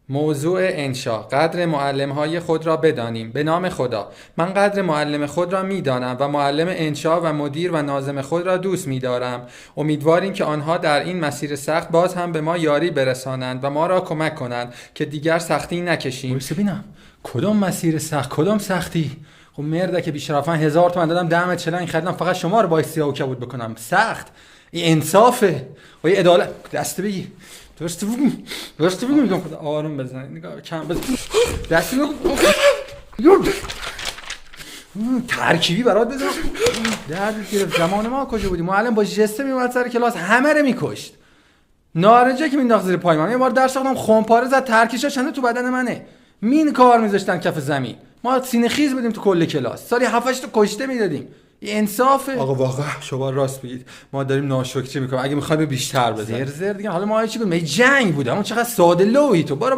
موضوع انشا: قدر معلم‌های خود را بدانیم. به نام خدا. من قدر معلم خود را می‌دانم و معلم انشا و مدیر و ناظم خود را دوست می‌دارم. امیدواریم که آنها در این مسیر سخت باز هم به ما یاری برسانند و ما را کمک کنند که دیگر سختی نکشیم. وایسا ببینم کدام مسیر سخت، کدام سختی؟ خب مرده که بیشرفن 1000 تومن دادم دم چلنگ خریدم فقط شما رو باعث سیاه و کبود بکنم. سخت؟ این انصافه و این عدالت. دست بگی درست بگی میگم خدا آروم بزن، نگاه کم بزن، دست بگی ترکیبی برات بزن. درد گرفت. زمان ما کجا بودی؟ معلم با جسته میومد سر کلاس همه رو میکشت. نارنجه که مینداخت زیر پای من. یه بار درس خوندم خمپاره زد ترکیشه چنده تو بدن منه. مین کار میذاشتن کف زمین. ما سینه خیز بودیم تو کل کلاس. سالی 7 8 تا کشته میدادیم. این انصافه. آقا واقعا شما راست بگید، ما داریم ناشکری میکنیم. اگه میخوایم بیشتر بزنیم زر دیگه. حالا ما چی گفتیم؟ جنگ بود. اما چقدر ساده لوحی تو. برو